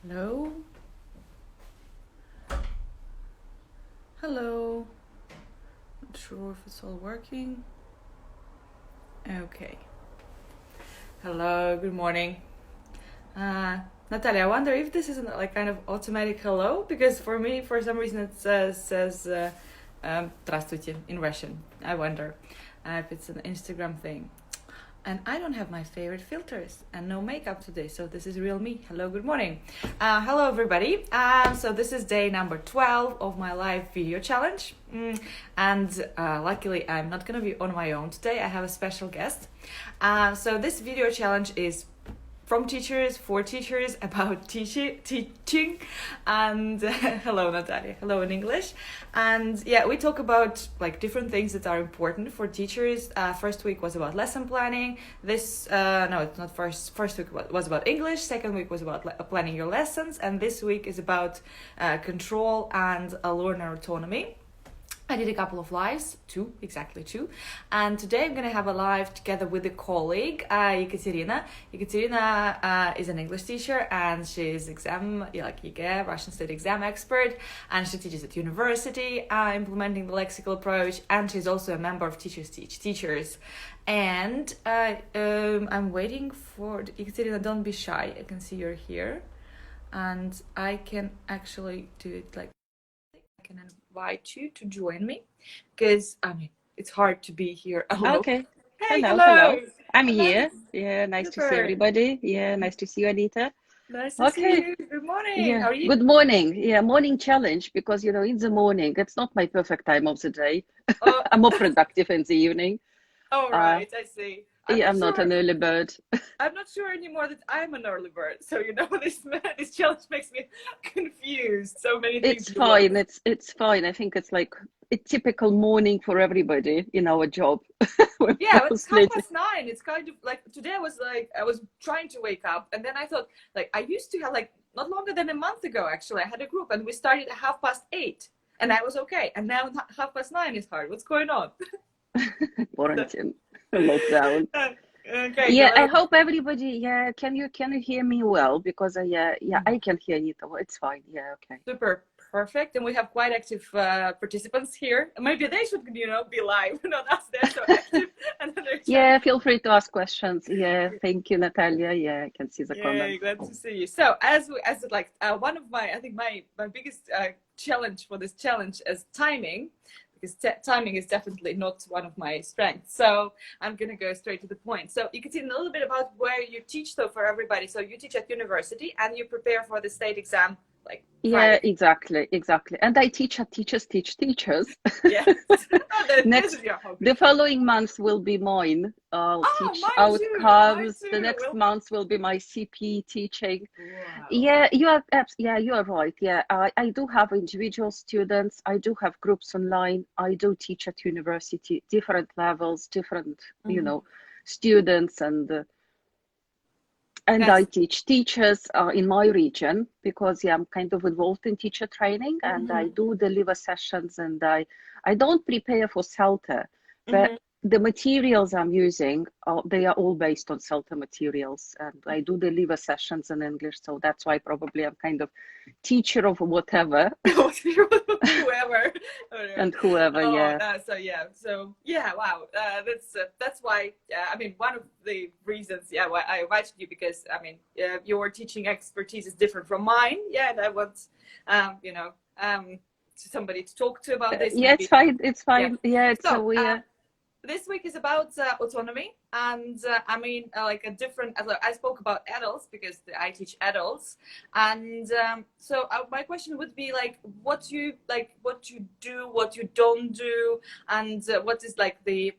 Hello? Hello? Not sure if it's all working. Okay. Hello, good morning. Natalia, I wonder if this isn't like kind of automatic hello, because for me, for some reason, it says "Здравствуйте" in Russian. I wonder if it's an Instagram thing. And I don't have my favorite filters and no makeup today, so this is real me. Hello, good morning. Hello, everybody. So this is day number 12 of my live video challenge. And luckily, I'm not going to be on my own today. I have a special guest. So this video challenge is from teachers for teachers about teaching and hello Natalia, hello in English. And yeah, we talk about like different things that are important for teachers. First week was about lesson planning. This no, it's not first week was about English. Second week was about planning your lessons, and this week is about control and learner autonomy. I did a couple of lives, exactly two. And today I'm going to have a live together with a colleague, Ekaterina. Ekaterina is an English teacher, and she's Russian state exam expert, and she teaches at university, implementing the lexical approach, and she's also a member of Teachers Teach Teachers. And I'm waiting for Ekaterina, don't be shy. I can see you're here, and I can actually do it like I can invite you to join me, because I mean it's hard to be here alone. Okay. Hey, Hello. I'm nice, here. Yeah, nice to see super, everybody. Yeah, nice to see you, Anita. nice to see Okay. you. Good morning. Yeah. How are you? Good morning. Yeah, morning challenge because in the morning, it's not my perfect time of the day. Oh, I'm more productive in the evening. all Uh, right. I see. yeah, I'm not an early bird. I'm not sure anymore that I'm an early bird. So this challenge makes me confused. So many things It's at once. fine. It's fine. I think it's like a typical morning for everybody in our job. We're Yeah, but it's mostly 9:30. It's kind of like today I was trying to wake up, and then I thought like I used to have like not longer than a month ago actually I had a group and we started at 8:30 and I was okay, and now 9:30 is hard. What's going on? quarantine, lockdown. Okay, Yeah, I hello. hope everybody. Yeah, can you hear me well? Because yeah, I can hear you. It's fine. Yeah, okay. Super perfect, and we have quite active participants here. Maybe they should be live, not us. They're so active and then they're Yeah, chatting. feel free to ask questions. Yeah, thank you, Natalia. Yeah, I can see the Yeah, comments. glad to see you. So as like one of my I think my biggest challenge for this challenge is timing, because timing is definitely not one of my strengths. So I'm gonna go straight to the point. So you can see a little bit about where you teach, though, for everybody. So you teach at university and you prepare for the state exam like Yeah, Friday. exactly. And I teach at Teachers Teach Teachers. Yes. Oh, this Next, is your hobby. the following month will be mine. I'll Oh, teach mine too. Mine outcomes. The too. next Well, month will be my CP teaching. wow. Yeah, you are right. Yeah, I do have individual students. I do have groups online. I do teach at university, different levels, different, Mhm. students, and I That's. teach teachers in my region because yeah, I'm kind of involved in teacher training, and I Mhm. do deliver sessions, and I don't prepare for CELTA, but Mhm. the materials I'm using they are all based on CELTA materials, and I do deliver sessions in English, so that's why probably I'm kind of teacher of whatever Whoever. and whoever. Oh, Yeah. so yeah, wow. That's why. I mean, one of the reasons, yeah, why I invited you, because I mean, your teaching expertise is different from mine. Yeah, and I want, you know, somebody to talk to about this. Yeah, it's Maybe. fine. It's Yeah. fine. Yeah, it's a So, weird. this week is about autonomy, and I mean like a different, I spoke about adults because I teach adults, and so my question would be like what you do, what you don't do, and what is like the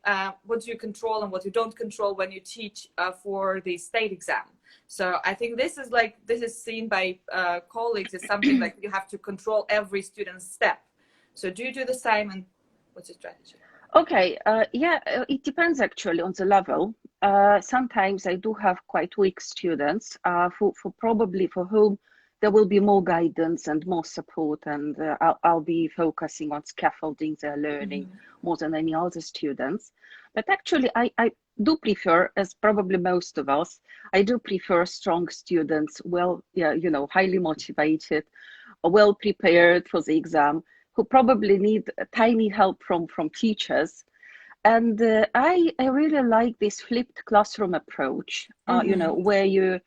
what do you control and what you don't control when you teach for the state exam. So I think this is seen by colleagues as something like you have to control every student's step. So do you do the same, and what's your strategy? Okay, yeah, it depends actually on the level. Sometimes I do have quite weak students for probably for whom there will be more guidance and more support, and I'll be focusing on scaffolding their learning more than any other students. But actually, I do prefer, as probably most of us, I do prefer strong students, well, yeah, you know, highly motivated, well prepared for the exam, who probably need a tiny help from teachers. And I really like this flipped classroom approach, you know, where you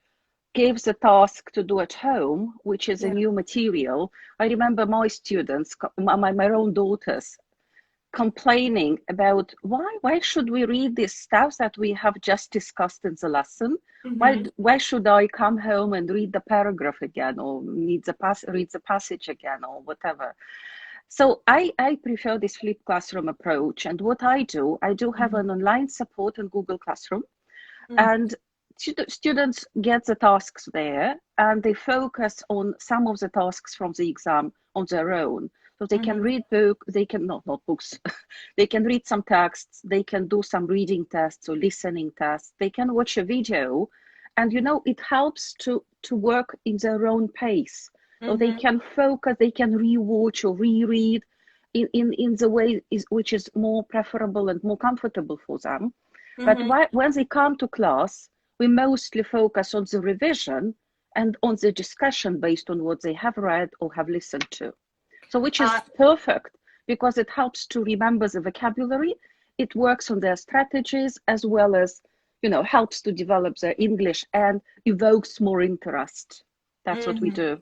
give the task to do at home, which is a new material. I remember my students, my own daughters, complaining about why should we read this stuff that we have just discussed in the lesson? Why should I come home and read the paragraph again, or read the passage again, or whatever? So I prefer this flipped classroom approach. And what I do have an online support in Google Classroom, and students get the tasks there, and they focus on some of the tasks from the exam on their own. So they can read they can not books, they can read some texts, they can do some reading tests or listening tests, they can watch a video, and you know, it helps to work in their own pace. So they can focus, they can rewatch or reread in the way which is more preferable and more comfortable for them. But when they come to class, we mostly focus on the revision and on the discussion based on what they have read or have listened to. So which is perfect, because it helps to remember the vocabulary. It works on their strategies, as well as, you know, helps to develop their English and evokes more interest. That's what we do.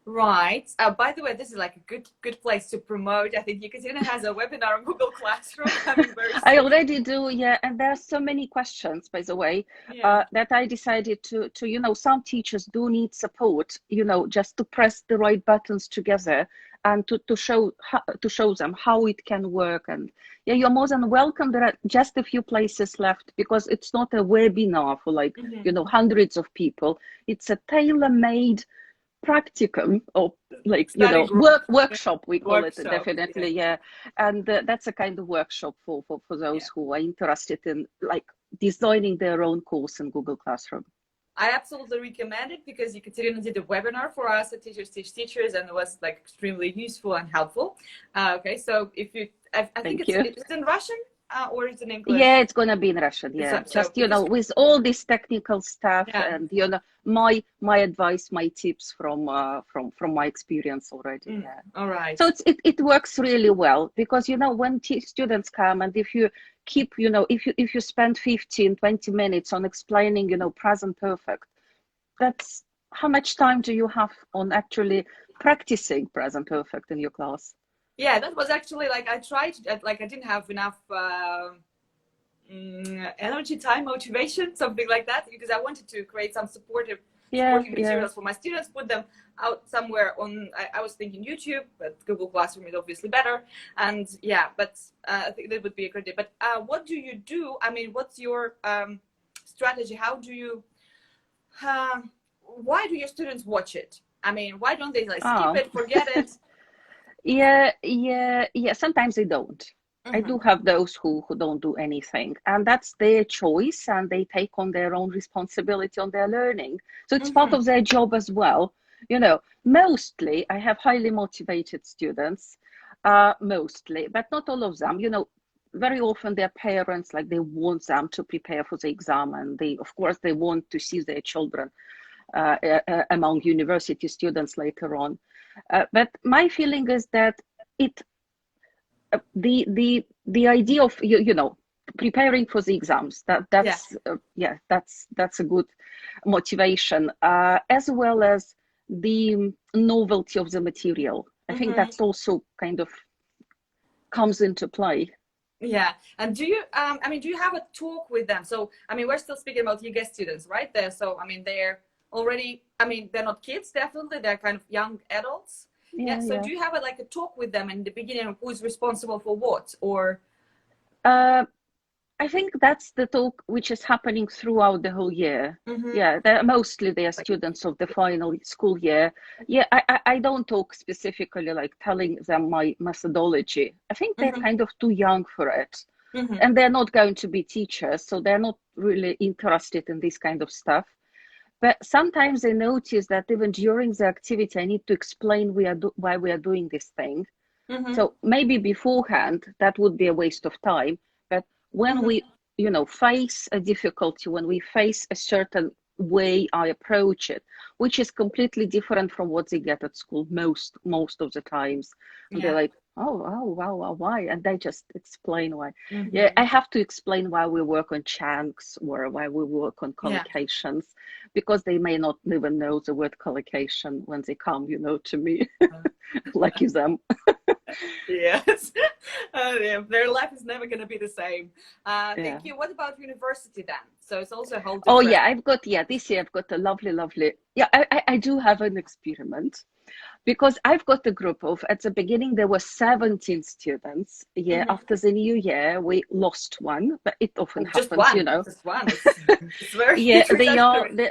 Right. By the way, this is like a good place to promote. I think Ekaterina has a webinar on Google Classroom coming very soon. I already do, yeah. And there's so many questions, by the way, that I decided to, you know, some teachers do need support, you know, just to press the right buttons together and to show them how it can work. And yeah, you're more than welcome. There are just a few places left, because it's not a webinar for like, you know, hundreds of people. It's a tailor-made practicum, or like, you know, workshop, we call it, definitely, yeah. And that's a kind of workshop for those who are interested in like designing their own course in Google Classroom. I absolutely recommend it, because Ekaterina did a webinar for us at Teachers Teach Teachers, and it was like extremely useful and helpful. Okay, so if you, I think it's in Russian. Or it's in English? Yeah, it's gonna be in Russian. Yeah, just you know, with all this technical stuff, and you know, my advice, my tips from my experience already. Yeah. All right. So it works really well, because you know, when students come, and if you keep, you know, if you spend 15-20 minutes on explaining, you know, present perfect, that's how much time do you have on actually practicing present perfect in your class? Yeah, that was actually like, I tried, like I didn't have enough energy, time, motivation, something like that, because I wanted to create some supporting materials for my students, put them out somewhere on, I was thinking YouTube, but Google Classroom is obviously better. And yeah, but I think that would be a great day. But what do you do? I mean, what's your strategy? How do you, why do your students watch it? I mean, why don't they like skip it, forget it? Yeah. Sometimes they don't. I do have those who don't do anything, and that's their choice, and they take on their own responsibility on their learning. So it's part of their job as well. You know, mostly I have highly motivated students, mostly, but not all of them. You know, very often their parents, like, they want them to prepare for the exam, and of course, they want to see their children among university students later on. But my feeling is that the idea of you know, preparing for the exams, that's a good motivation, as well as the novelty of the material. I think that's also kind of comes into play. Yeah. And do you I mean, do you have a talk with them? So I mean, we're still speaking about UGS students, right? There, so I mean, they're already, I mean, they're not kids, definitely, they're kind of young adults. So do you have like a talk with them in the beginning, who's responsible for what? Or I think that's the talk which is happening throughout the whole year. Yeah, they're mostly students of the final school year. Yeah, I don't talk specifically like telling them my methodology. I think they're kind of too young for it. And they're not going to be teachers, so they're not really interested in this kind of stuff. But sometimes I notice that even during the activity, I need to explain why we are doing this thing. So maybe beforehand, that would be a waste of time. But when we, face a difficulty, when we face a certain way I approach it, which is completely different from what they get at school most of the times, and they're like, wow, why? And I just explain why. Yeah, I have to explain why we work on chunks or why we work on collocations, because they may not even know the word collocation when they come, to me. Lucky them. Yes. Their life is never going to be the same. Thank you. What about university then? So it's also a whole different... Oh yeah, this year I've got a lovely, I do have an experiment, because I've got a group of, at the beginning there were 17 students. After the new year we lost one, but it often happens, Just one. It's very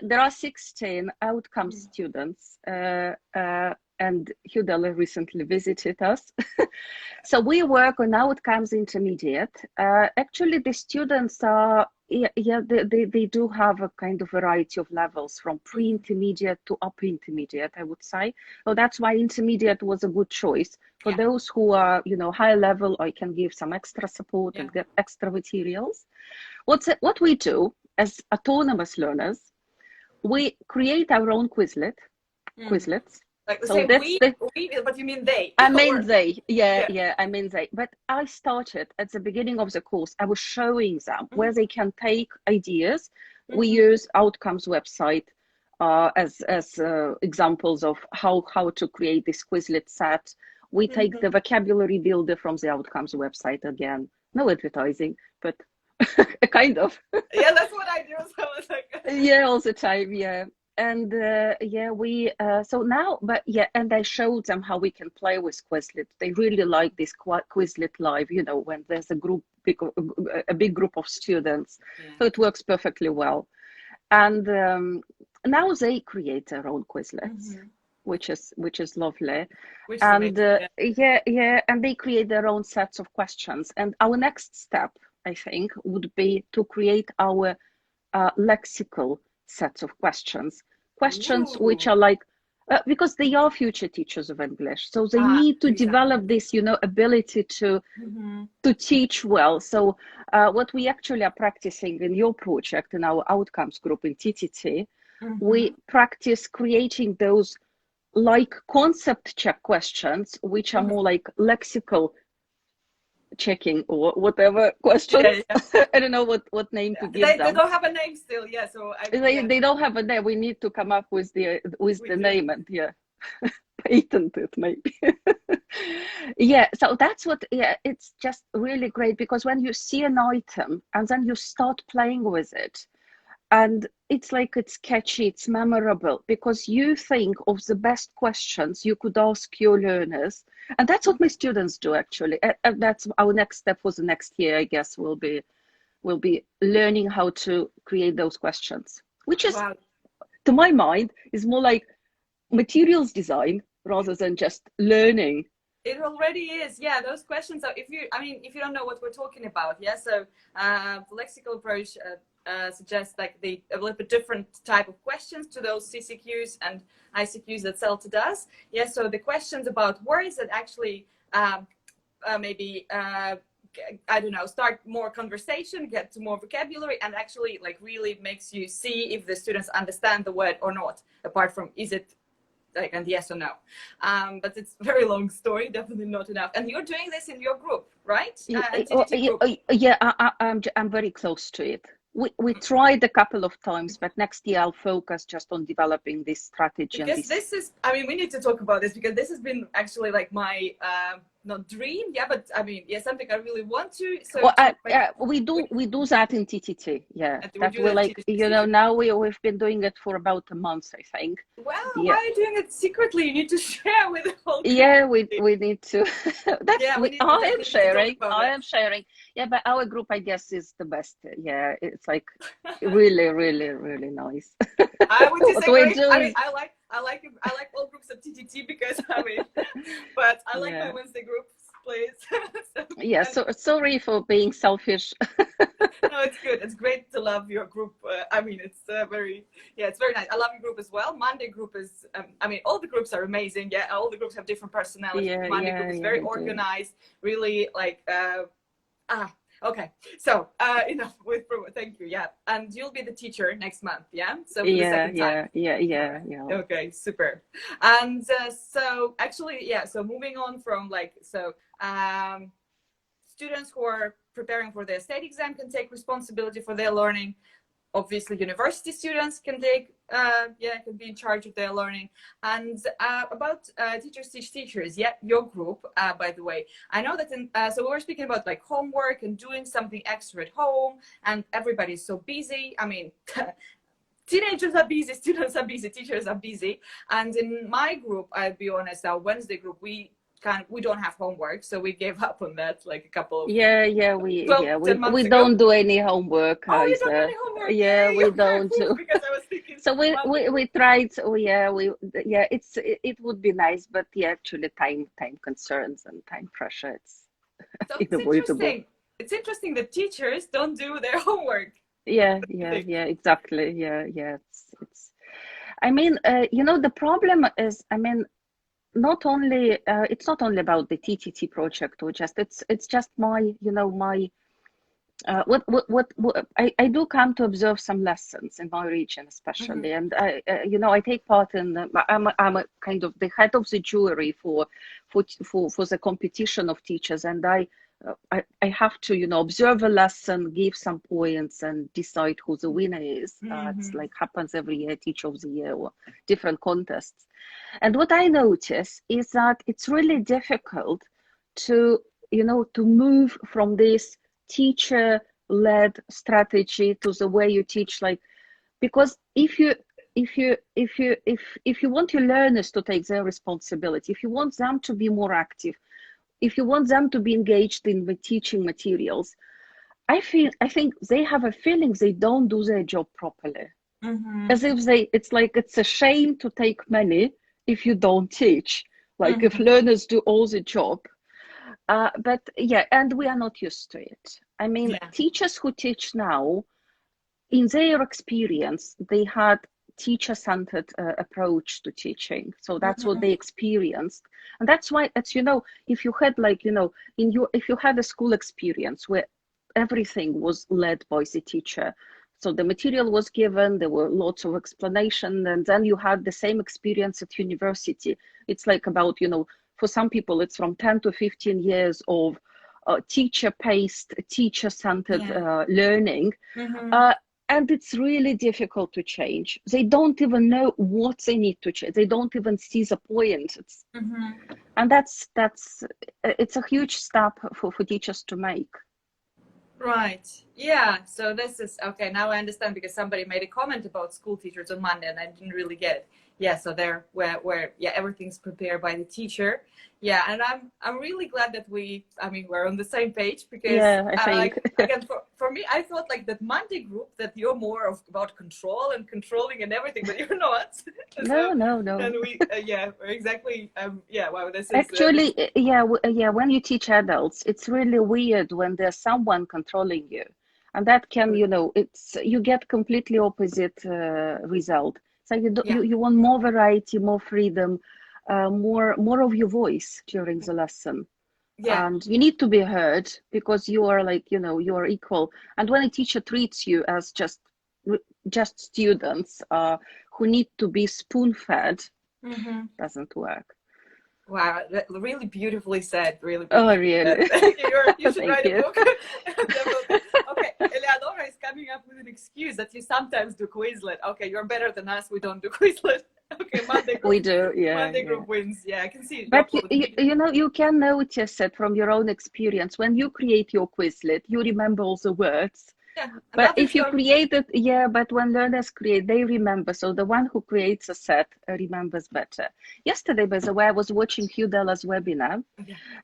there are 16 outcome students, and Hudela recently visited us. So we work on outcomes intermediate. Actually, the students are, they do have a kind of variety of levels from pre-intermediate to upper intermediate, I would say. So that's why intermediate was a good choice. For those who are, higher level, I can give some extra support and get extra materials. What we do as autonomous learners, we create our own Quizlets. Like, so we, but you mean they? I mean they, I mean they. But I started at the beginning of the course, I was showing them where they can take ideas. We use Outcomes website as examples of how to create this Quizlet set. We take the vocabulary builder from the Outcomes website again. No advertising, but kind of. Yeah, that's what I do. So it's like... all the time, And so now, and I showed them how we can play with Quizlet. They really like this Quizlet live, when there's a big group of students. So it works perfectly well. And now they create their own Quizlets, which is lovely. And and they create their own sets of questions. And our next step, I think, would be to create our lexical sets of questions which are like, because they are future teachers of English, so they need to develop this ability to teach well. So what we actually are practicing in your project, in our outcomes group in TTT, we practice creating those like concept check questions, which are more like lexical checking or whatever questions. I don't know what name to give them. They don't have a name still, so they don't have a name. We need to come up with the name and patent it maybe. So that's what it's just really great, because when you see an item and then you start playing with it, and it's like it's catchy, it's memorable, because you think of the best questions you could ask your learners. And that's what my students do, actually. That's our next step for the next year, I guess, will be learning how to create those questions, which is, to my mind, is more like materials design rather than just learning. It already is, those questions. So if you don't know what we're talking about, so the lexical approach suggests like a little bit different type of questions to those CCQs and ICQs that CELTA does. So the questions about words that actually maybe I don't know, start more conversation, get to more vocabulary, and actually like really makes you see if the students understand the word or not, apart from is it like and yes or no. But it's a very long story, definitely not enough. And you're doing this in your group, right? I'm very close to it. We tried a couple of times, but next year I'll focus just on developing this strategy. Because this is, we need to talk about this, because this has been actually like my, not dream, but something I really want to. So we do that in TTT, that we like, TTT. Now we've been doing it for about a month, I think. Well, why are you doing it secretly? You need to share with the whole group. we need to. I am sharing. But our group, I guess, is the best. It's like really, really, really nice. I would just say I like all groups of TTT because but I like my Wednesday groups, please. So sorry for being selfish. No, it's good. It's great to love your group. I mean, it's it's very nice. I love your group as well. Monday group is, I mean, all the groups are amazing. Yeah, all the groups have different personalities. Yeah, Monday group yeah, is yeah, very I do. organized, really like, okay. So, enough with, thank you. Yeah. And you'll be the teacher next month. Yeah. So for the Yeah, second time. yeah, yeah, All yeah, right. yeah. Okay. Super. And so actually, yeah. So moving on from students who are preparing for the state exam can take responsibility for their learning. Obviously, university students can can be in charge of their learning. And about teachers teach teachers, yeah, your group, by the way, I know that so we were speaking about like homework and doing something extra at home, and everybody's so busy. I mean, teenagers are busy, students are busy, teachers are busy. And in my group, I'll be honest, our Wednesday group, we don't have homework, so we gave up on that like a couple of Yeah, 10 we months ago. don't do any homework Oh, you don't do any either. homework? Yeah, Yay! we Okay, don't whew, do. because I was thinking So Monday group. we tried. So yeah, it would be nice, but yeah, actually time concerns and time pressure, it's So it's unavoidable. interesting. It's interesting that teachers don't do their homework. I think. Yeah, exactly. Yeah, it's. I mean, the problem is, I mean, not only it's not only about the TTT project, or just it's just my what I do come to observe some lessons in my region, Mm-hmm. especially, and I take part in. I'm a kind of the head of the jury for the competition of teachers, and I have to observe a lesson, give some points, and decide who the winner is. It's Mm-hmm. like happens every year, Teacher of the Year or different contests. And what I notice is that it's really difficult to to move from this teacher-led strategy to the way you teach, like, because if you want your learners to take their responsibility, if you want them to be more active, if you want them to be engaged in the teaching materials, I think they have a feeling they don't do their job properly, Mm-hmm. as if it's like it's a shame to take money if you don't teach, like if Mm-hmm. learners do all the job. But yeah, and we are not used to it. I mean, Yeah. teachers who teach now, in their experience, they had teacher-centered approach to teaching. So that's what Mm-hmm. they experienced, and that's why it's if you had like if you had a school experience where everything was led by the teacher. So the material was given, there were lots of explanation, and then you had the same experience at university. It's like about, for some people, it's from 10 to 15 years of teacher-paced, teacher-centered Yeah. learning. Mm-hmm. Uh, and it's really difficult to change. They don't even know what they need to change. They don't even see the point. Mm-hmm. And that's it's a huge step for teachers to make. Right. Yeah. So this is okay. Now I understand because somebody made a comment about school teachers on Monday and I didn't really get it. Yeah. So there, where yeah, everything's prepared by the teacher. Yeah, and I'm really glad that we're on the same page because Yeah, I think. like again for me I thought like that Monday group that you're more of about control and controlling and everything, but you're not. So No. then we're exactly yeah, wow, this Actually, yeah, when you teach adults, it's really weird when there's someone controlling you. And that can, you get completely opposite result. So yeah, you want more variety, more freedom, more of your voice during the lesson. yeah, And you need to be heard because you are like, you are equal. And when a teacher treats you as just students who need to be spoon-fed, mm-hmm. doesn't work. Wow, really beautifully said. Really Oh, beautifully said. really? You should Thank write a you. book. Definitely. Okay, Eleonora is coming up with an excuse that you sometimes do Quizlet. Okay, you're better than us. We don't do Quizlet. Okay, We do, Monday yeah. group wins. Yeah, I can see you But upload the video. you can notice it from your own experience. When you create your Quizlet, you remember all the words. Yeah, and But others if you don't. create it, yeah, but when learners create, they remember. So the one who creates a set remembers better. Yesterday, by the way, I was watching Hugh Della's webinar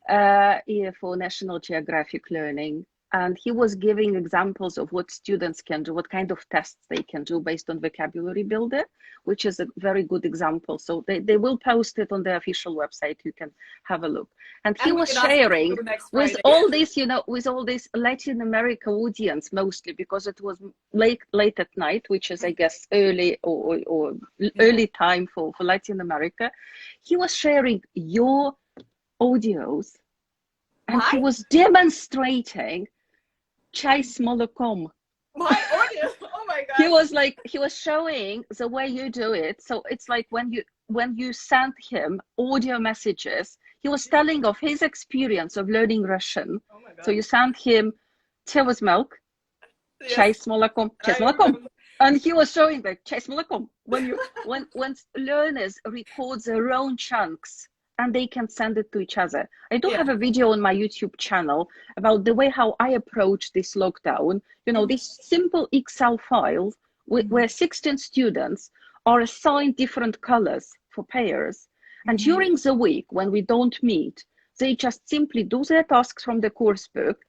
Yeah. for National Geographic Learning. and he was giving examples of what students can do, what kind of tests they can do based on vocabulary builder, which is a very good example. So they will post it on the official website. You can have a look. And he was sharing with all this, with all this Latin America audience mostly, because it was late at night, which is, I guess, early or early time for Latin America. He was sharing your audios, and he was demonstrating chai s molokom. My audio. Oh my god. He was showing the way you do it. So it's like when you sent him audio messages, he was telling of his experience of learning Russian. Oh my god. So you sent him tea with milk, chai s molokom, chai s molokom. And he was showing like chai s molokom. When learners record their own chunks and they can send it to each other. I do have a video on my YouTube channel about the way how I approach this lockdown. These simple Excel files where 16 students are assigned different colors for pairs. And during the week, when we don't meet, they just simply do their tasks from the course book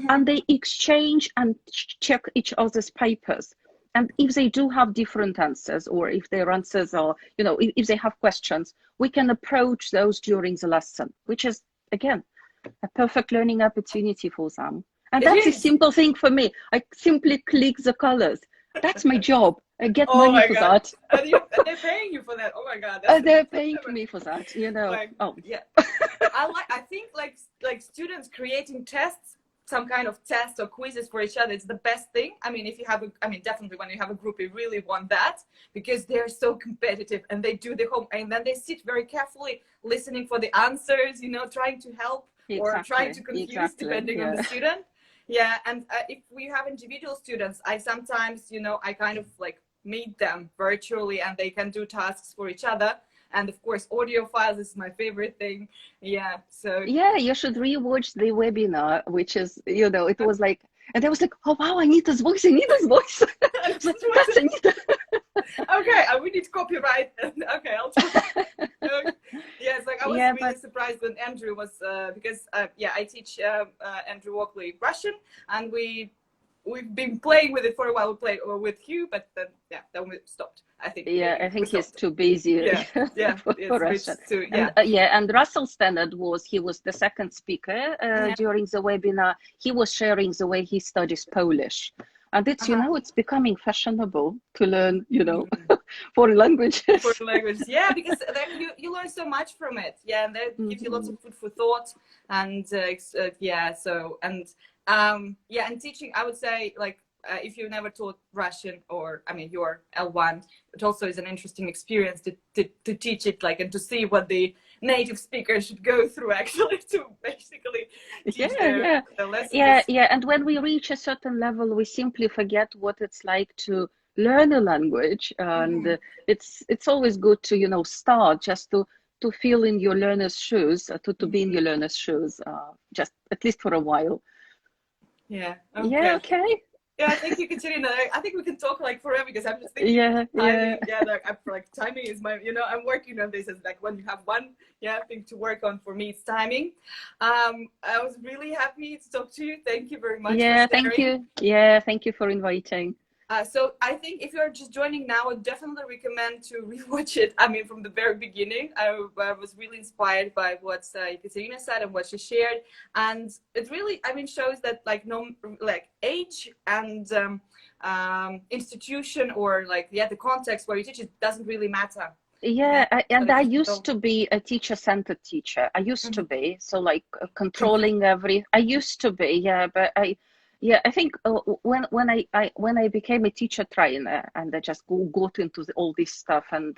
and they exchange and check each other's papers. And if they do have different answers, or if their answers are, if they have questions, we can approach those during the lesson, which is, again, a perfect learning opportunity for them. And that's a simple thing for me. I simply click the colors. That's my job. I get money for that. And they're paying you for that. Oh my god. They're paying me for that, I think like students creating tests, some kind of tests or quizzes for each other, it's the best thing. I mean, definitely when you have a group, you really want that, because they're so competitive and they do the home, and then they sit very carefully listening for the answers, trying to help or trying to confuse depending on the student. Yeah. And if we have individual students, I sometimes, I kind of like meet them virtually and they can do tasks for each other. And of course, audio files is my favorite thing. Yeah. So yeah, you should rewatch the webinar, which is, it was like, and I was like, oh wow, I need this voice. That's Anita. Okay, we need copyright. Okay, I'll try. Yeah, it's like I was really surprised when Andrew was because I teach Andrew Walkley Russian, and we've been playing with it for a while. We played with Hugh, but then we stopped. I think. Yeah, I think he's too busy. For Russian. And Russell Stannard was the second speaker during the webinar. He was sharing the way he studies Polish. And it's, it's becoming fashionable to learn, foreign languages. Foreign languages, yeah, because you learn so much from it. Yeah, and that gives you lots of food for thought. And and teaching, I would say, like, if you've never taught Russian, or, you're L1, it also is an interesting experience to teach it, like, and to see what the native speakers should go through, actually, to basically teach their lessons. Yeah. And when we reach a certain level, we simply forget what it's like to learn a language. And it's always good to, start just to feel in your learner's shoes, to be in your learner's shoes, just at least for a while. Yeah. Okay. Yeah, okay. Yeah, thank you, Katerina. I think we can talk like forever, because I'm just thinking. Timing is my. I'm working on this as like when you have one thing to work on. For me, it's timing. I was really happy to talk to you. Thank you very much. Yeah, thank you. Yeah, thank you for inviting. So I think if you're just joining now, I would definitely recommend to rewatch it. From the very beginning, I was really inspired by what Katerina said and what she shared, and it really, shows that age and institution, or the context where you teach, it doesn't really matter. Yeah, I used to be a teacher-centered teacher. I used to be, so controlling I used to be, but I think when I became a teacher trainer, and I just got into all this stuff, and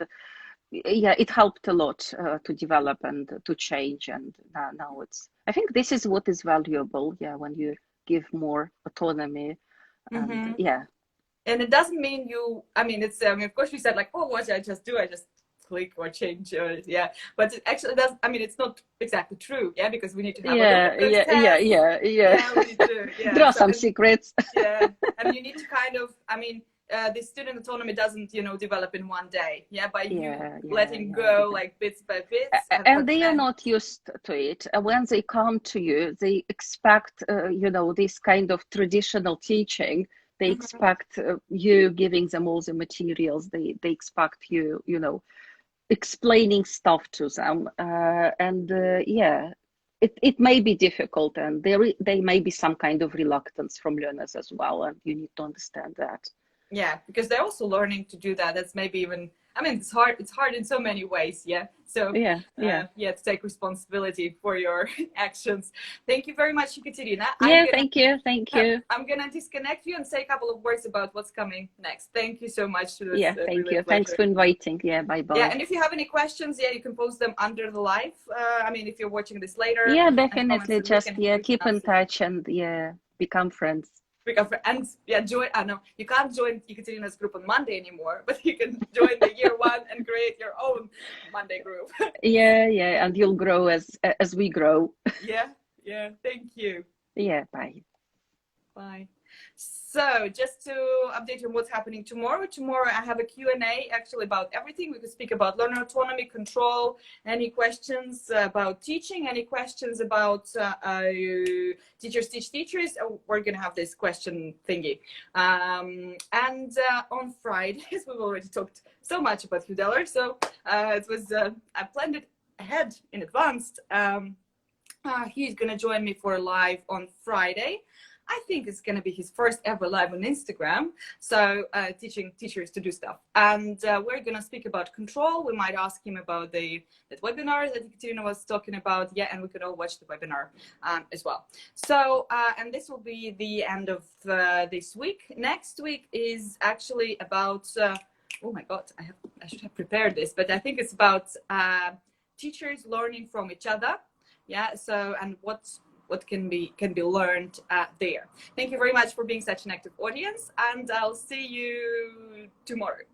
it helped a lot to develop and to change. And now I think this is what is valuable. Yeah, when you give more autonomy, and And it doesn't mean it's of course we said what did I just do? I just click or change, but it actually does. It's not exactly true, because we need to have there are some secrets. And you need to kind of the student autonomy doesn't, develop in one day. Yeah, by you letting yeah, go exactly. like bits by bits. And they are not used to it. When they come to you, they expect, this kind of traditional teaching. They expect you giving them all the materials. They expect you, explaining stuff to them. Yeah, it may be difficult, and there may be some kind of reluctance from learners as well, and you need to understand that. Yeah, because they're also learning to do that. That's maybe even, I mean, it's hard in so many ways. Yeah. So Yeah, to take responsibility for your actions. Thank you very much, Ekaterina. yeah. Thank you. I'm gonna disconnect you and say a couple of words about what's coming next. Thank you so much. It was Yeah, thank really a you. Thanks pleasure. for inviting. Yeah, bye Yeah, bye. and if you have any questions, you can post them under the live. I mean, if you're watching this later, Yeah, and comments, definitely. and Just we can keep in answer them. touch and become friends. And join. I know you can't join Ekaterina's group on Monday anymore, but you can join the year one and create your own Monday group. Yeah, and you'll grow as we grow. Yeah. Thank you. Yeah, bye. Bye. So just to update you on what's happening tomorrow. Tomorrow I have a Q&A actually about everything. We could speak about learner autonomy, control, any questions about teaching, any questions about teachers teach teachers. We're going to have this question thingy. And on Fridays, we've already talked so much about Hudeller. So it was, I planned it ahead in advance. He's going to join me for a live on Friday. I think it's going to be his first ever live on Instagram. So teaching teachers to do stuff. And we're going to speak about control. We might ask him about that webinar that Ekaterina was talking about. Yeah, and we could all watch the webinar as well. So, and this will be the end of this week. Next week is actually about, oh my God, I should have prepared this, but I think it's about teachers learning from each other. Yeah, so, and what can be learned there. Thank you very much for being such an active audience, and I'll see you tomorrow.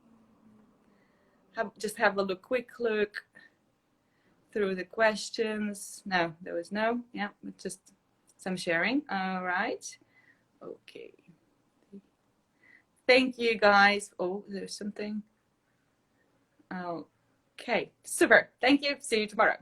Just have a quick look through the questions. No, there was no. Yeah, just some sharing. All right. Okay. Thank you, guys. Oh, there's something. Okay, super. Thank you. See you tomorrow.